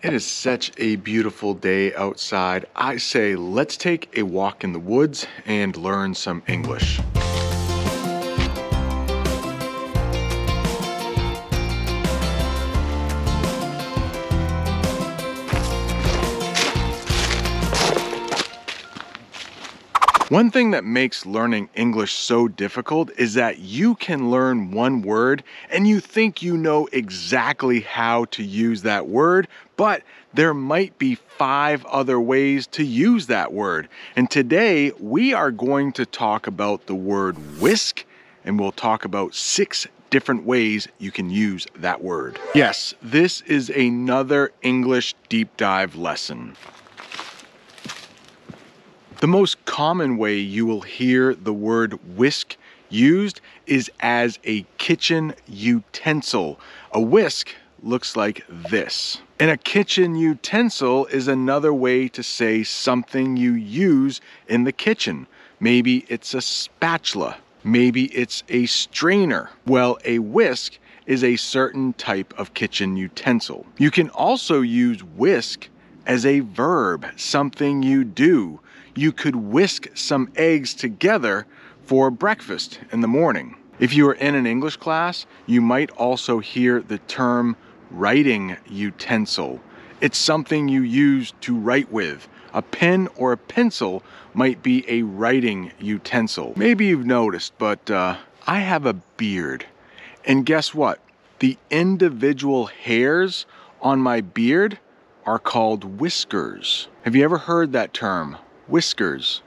It is such a beautiful day outside. I say let's take a walk in the woods and learn some English. One thing that makes learning English so difficult is that you can learn one word and you think you know exactly how to use that word, but there might be 5 other ways to use that word. And today we are going to talk about the word whisk, and we'll talk about 6 different ways you can use that word. Yes, this is another English deep dive lesson. The most common way you will hear the word whisk used is as a kitchen utensil. A whisk looks like this. And a kitchen utensil is another way to say something you use in the kitchen. Maybe it's a spatula. Maybe it's a strainer. Well, a whisk is a certain type of kitchen utensil. You can also use whisk as a verb, something you do. You could whisk some eggs together for breakfast in the morning. If you are in an English class, you might also hear the term writing utensil. It's something you use to write with. A pen or a pencil might be a writing utensil. Maybe you've noticed, but I have a beard. And guess what? The individual hairs on my beard are called whiskers. Have you ever heard that term? Whiskers.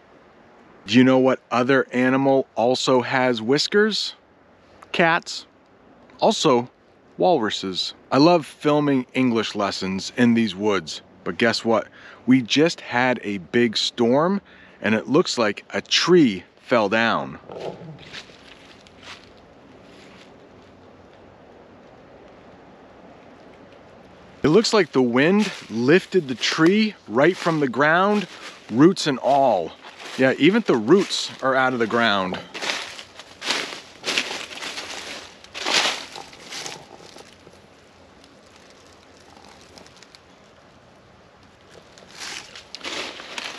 Do you know what other animal also has whiskers? Cats. Also, walruses. I love filming English lessons in these woods, but guess what? We just had a big storm and it looks like a tree fell down. It looks like the wind lifted the tree right from the ground, roots and all. Yeah, even the roots are out of the ground.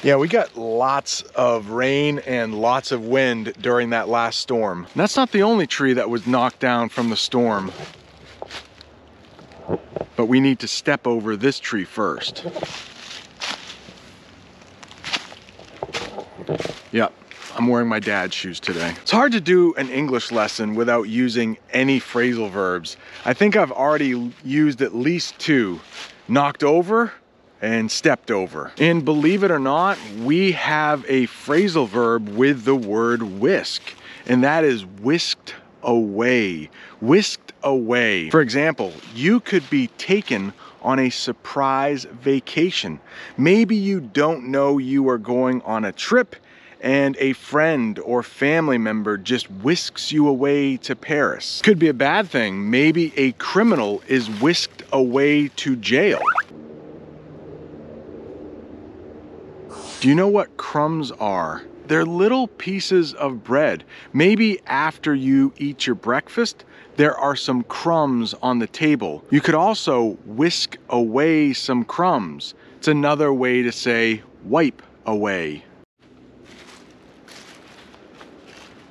Yeah, we got lots of rain and lots of wind during that last storm. And that's not the only tree that was knocked down from the storm. But we need to step over this tree first. Yep, I'm wearing my dad's shoes today. It's hard to do an English lesson without using any phrasal verbs. I think I've already used at least 2. Knocked over and stepped over. And believe it or not, we have a phrasal verb with the word whisk, and that is whisked away. Whisked away. For example, you could be taken on a surprise vacation. Maybe you don't know you are going on a trip and a friend or family member just whisks you away to Paris. Could be a bad thing. Maybe a criminal is whisked away to jail. Do you know what crumbs are? They're little pieces of bread. Maybe after you eat your breakfast, there are some crumbs on the table. You could also whisk away some crumbs. It's another way to say wipe away.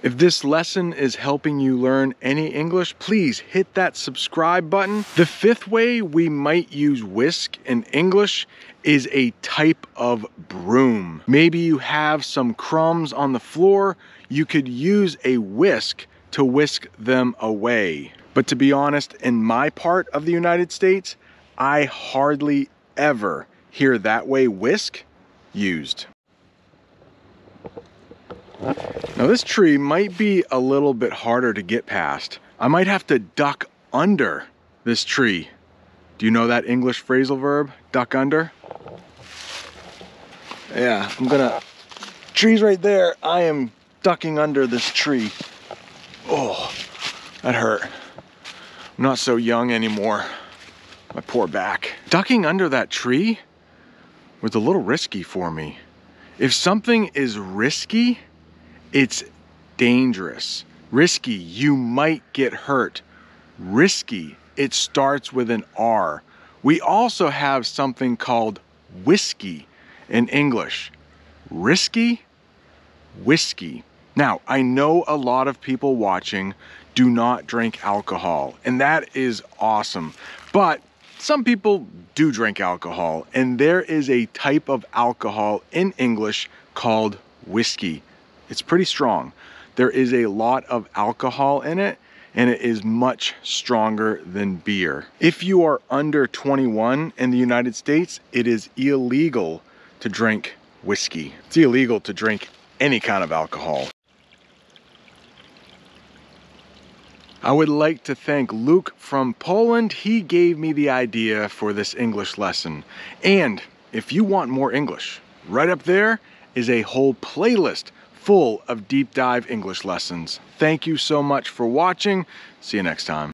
If this lesson is helping you learn any English, please hit that subscribe button. The 5th way we might use whisk in English is a type of broom. Maybe you have some crumbs on the floor. You could use a whisk to whisk them away. But to be honest, in my part of the United States, I hardly ever hear that way whisk used. Now this tree might be a little bit harder to get past. I might have to duck under this tree. Do you know that English phrasal verb, duck under? Yeah, tree's right there. I am ducking under this tree. Oh, that hurt. I'm not so young anymore. My poor back. Ducking under that tree was a little risky for me. If something is risky, it's dangerous. Risky, you might get hurt. Risky, it starts with an R. We also have something called whiskey in English. Risky, whiskey. Now, I know a lot of people watching do not drink alcohol, and that is awesome. But some people do drink alcohol, and there is a type of alcohol in English called whiskey. It's pretty strong. There is a lot of alcohol in it, and it is much stronger than beer. If you are under 21 in the United States, it is illegal to drink whiskey. It's illegal to drink any kind of alcohol. I would like to thank Luke from Poland. He gave me the idea for this English lesson. And if you want more English, right up there is a whole playlist full of deep dive English lessons. Thank you so much for watching. See you next time.